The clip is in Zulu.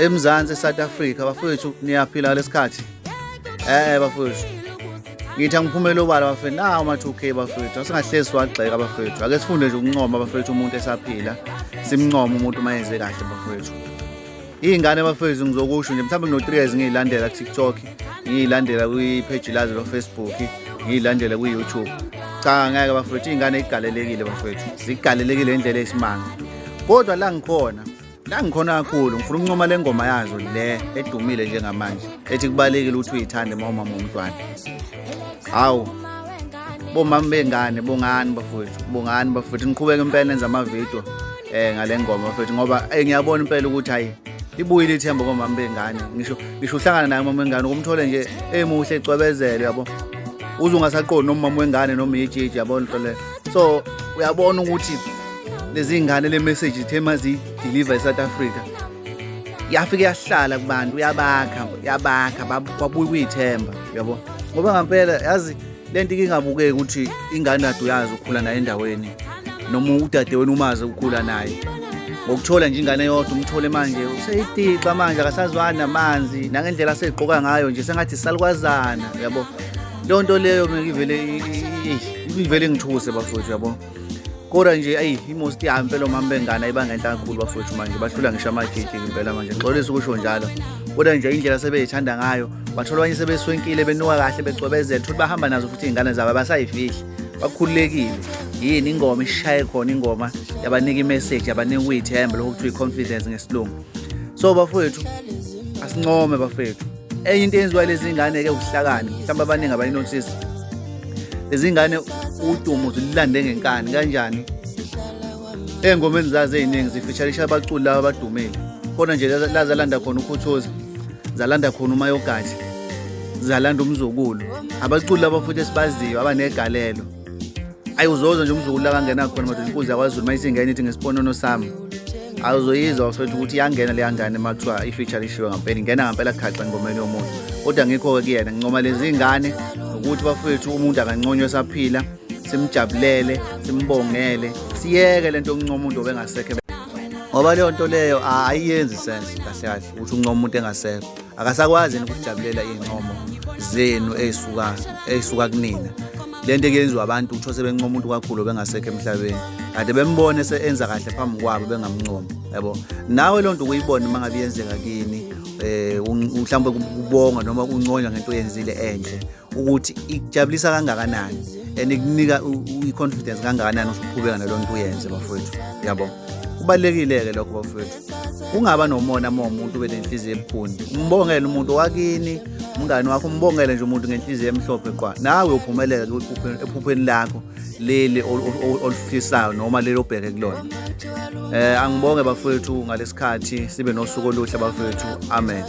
eMzansi eSouth Africa bafowethu niyaphila lesikhathi bafowethu ngithi angiphumela obala bafowethu nawo ama-2K bafowethu asingahlezi siwagxeka bafowethu ake sifunde nje ukuncoma bafowethu umuntu esaphila simncoma umuntu mayenze kahle bafowethu iy'ngane bafowethu ngizokusho nje mhlawumbe ngino-3 years ngiyilandela ku-TikTok ngiyilandela kwi-page lazo lo-Facebook ngiyilandela kwi-YouTube cha ngeke bafowethu iy'ngane igalelekile bafowethu zigalelekile indlela esimanga kodwa la ngikhona kakhulu ngifuna ukuncoma le ngoma yazo le edumile njengamanje ethi kubalekile ukuthi uyithande mama umntwana hawu bomama bengane bongani bafowethu niqhubeke impela nenza ama-video ngale ngoma bafowethu ngoba ngiyabona impela ukuthi hayi libuyile ithemba komama bengane ngisho uhlangana naye mama wengane ukumthole nje emuhle ecwebezele yabo uze ungasaqondi noma mama wengane noma ijiji yabona into le so uyabona ukuthi lezi ngane le message ithema zi-deliver eSouth Africa yafike yahlala kubantu yabakha babuye kuyithemba yabo ngoba ngempela yazi lento ingabukeki ukuthi ingane kade uyazi ukukhula nayo endaweni noma udadewenu umazi ukukhula naye ngokuthola nje ingane yodwa umthole manje useyitixa manje akasazwani namanzi nangendlela asegqoka ngayo nje sengathi salukwazana yabo lonto leyo ngivele ngithuse bafowethu yabo kodwa nje imost yami impela omama bengane ayibanga kakhulu bafowethu manje bahlula ngisho amagigi impela manje ngixolisa ukusho njalo kodwa nje indlela sebeyithanda ngayo bathola abanye sebeswenkile benuka kahle becwebezela futhi bahamba nazo futhi izingane zabo abasayifihli bakhululekile yini ingoma ishaye khona ingoma yabanika imessage yabanika uyithemba lokho kuthi confidence ngesilungu so bafowethu asincome bafowethu enye into eyenziwa lezi ngane ke ubuhlakani mhlawumbe abaningi abayinothisi lezi ngane udumo uzilande ngenkani kanjani engomeni zazo eziningi zifeatureisha abaculi laba abadumile khona nje lazalanda khona uKhuthuza zalanda khona uMayogathi zalanda uMzukulu abaculi laba futhi esibaziyo abanegalelo ayizoza nje uMzukulu la kangena khona manje inkuzi yakwaZulu mayisingena ithi ngesiponono sami awuzoyizwa bafethu ukuthi yangena le yangane makuthiwa i-feature ishiwe ngempela ingena ngempela khaxa engomeni yomuntu kodwa ngikho-ke kuyena ngincoma lezi ngane ukuthi bafethu umuntu akanconywe esaphila simjabulele simbongele siyeke lento yokuncoma umuntu obengasekho ngoba leyo nto leyo ayiyenzi sense kahle kahle ukuthi uncoma umuntu engasekho akasakwazi ukujabulela iy'ncomo zenu ey'suka kunina lento eyenziwa abantu ukuthi sebencoma umuntu kakhulu bengasekho emhlabeni kade bembone enza kahle phambi kwabo bengamncoma yabo nawe lento ukuyibona uma ngabe yenzeka kini mhlawumbe kubonga noma kunconywa ngento oyenzile enhle ukuthi ikujabulisa kangakanani and ikunika i-confidence kangakanani ukuthi uqhubeka nalonto uyenze bafowethu yabo kubalekile-ke lokho bafowethu ungaba nomona umuntu ube nenhliziyo ebukhuni umbongele umuntu wakini umngane wakho umbongele nje umuntu ngenhliziyo emhlophe qwa nawe uphumelela ephupheni lakho leli olufisayo noma leli obheke kulona angibonge bafowethu ngalesikhathi sibe nosuku oluhle bafowethu amen.